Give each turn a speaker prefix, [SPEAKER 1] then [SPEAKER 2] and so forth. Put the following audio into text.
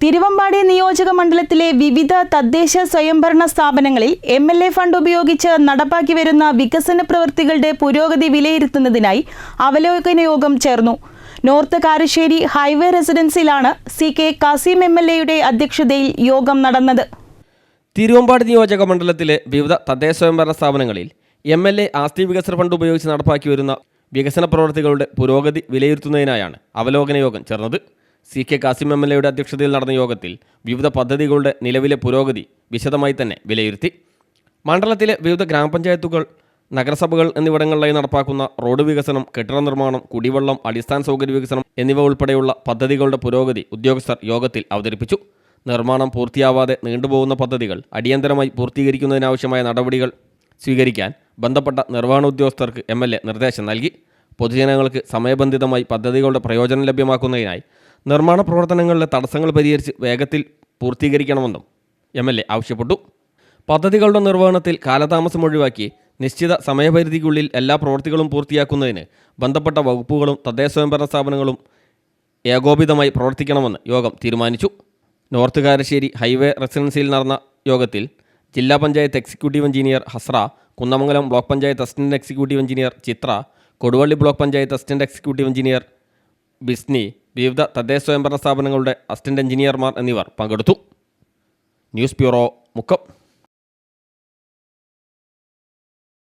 [SPEAKER 1] തിരുവമ്പാടി നിയോജക മണ്ഡലത്തിലെ വിവിധ തദ്ദേശ സ്വയംഭരണ സ്ഥാപനങ്ങളിൽ MLA ഫണ്ട് ഉപയോഗിച്ച് നടപ്പാക്കി വരുന്ന വികസന പ്രവൃത്തികളുടെ പുരോഗതി വിലയിരുത്തുന്നതിനായി അവലോകന യോഗം ചേർന്നു. നോർത്ത് കാരശ്ശേരി ഹൈവേ റെസിഡൻസിയിലാണ് CK കാസിം MLAയുടെ അധ്യക്ഷതയിൽ യോഗം നടന്നത്.
[SPEAKER 2] തിരുവമ്പാടി നിയോജക മണ്ഡലത്തിലെ വിവിധ തദ്ദേശ സ്വയംഭരണ സ്ഥാപനങ്ങളിൽ MLA ആസ്തി വികസന ഫണ്ട് ഉപയോഗിച്ച് നടപ്പാക്കി വരുന്ന വികസന പ്രവൃത്തികളുടെ പുരോഗതി വിലയിരുത്തുന്നതിനായാണ് അവലോകന യോഗം ചേർന്നത്. CK കാസിം MLAയുടെ അധ്യക്ഷതയിൽ നടന്ന യോഗത്തിൽ വിവിധ പദ്ധതികളുടെ നിലവിലെ പുരോഗതി വിശദമായി തന്നെ വിലയിരുത്തി. മണ്ഡലത്തിലെ വിവിധ ഗ്രാമപഞ്ചായത്തുകൾ, നഗരസഭകൾ എന്നിവിടങ്ങളിലായി നടപ്പാക്കുന്ന റോഡ് വികസനം, കെട്ടിട നിർമ്മാണം, കുടിവെള്ളം, അടിസ്ഥാന സൗകര്യ വികസനം എന്നിവ ഉൾപ്പെടെയുള്ള പദ്ധതികളുടെ പുരോഗതി ഉദ്യോഗസ്ഥർ യോഗത്തിൽ അവതരിപ്പിച്ചു. നിർമ്മാണം പൂർത്തിയാവാതെ നീണ്ടുപോകുന്ന പദ്ധതികൾ അടിയന്തരമായി പൂർത്തീകരിക്കുന്നതിനാവശ്യമായ നടപടികൾ സ്വീകരിക്കാൻ ബന്ധപ്പെട്ട നിർവ്വഹണ ഉദ്യോഗസ്ഥർക്ക് MLA നിർദ്ദേശം നൽകി. പൊതുജനങ്ങൾക്ക് സമയബന്ധിതമായി പദ്ധതികളുടെ പ്രയോജനം ലഭ്യമാക്കുന്നതിനായി നിർമ്മാണ പ്രവർത്തനങ്ങളിലെ തടസ്സങ്ങൾ പരിഹരിച്ച് വേഗത്തിൽ പൂർത്തീകരിക്കണമെന്നും MLA ആവശ്യപ്പെട്ടു. പദ്ധതികളുടെ നിർവ്വഹണത്തിൽ കാലതാമസം ഒഴിവാക്കി നിശ്ചിത സമയപരിധിക്കുള്ളിൽ എല്ലാ പ്രവൃത്തികളും പൂർത്തിയാക്കുന്നതിന് ബന്ധപ്പെട്ട വകുപ്പുകളും തദ്ദേശ സ്വയംഭരണ സ്ഥാപനങ്ങളും ഏകോപിതമായി പ്രവർത്തിക്കണമെന്ന് യോഗം തീരുമാനിച്ചു. നോർത്ത് കാരശ്ശേരി ഹൈവേ റെസിഡൻസിയിൽ നടന്ന യോഗത്തിൽ ജില്ലാ panchayat executive engineer Hasra, Kunnamangalam block panchayat assistant executive engineer Chithra, Koduvally block panchayat assistant executive engineer Bisni, വിവിധ തദ്ദേശ സ്വയംഭരണ സ്ഥാപനങ്ങളുടെ അസിസ്റ്റന്റ് എഞ്ചിനീയർമാർ എന്നിവർ പങ്കെടുത്തു. News bureau, Mukkam.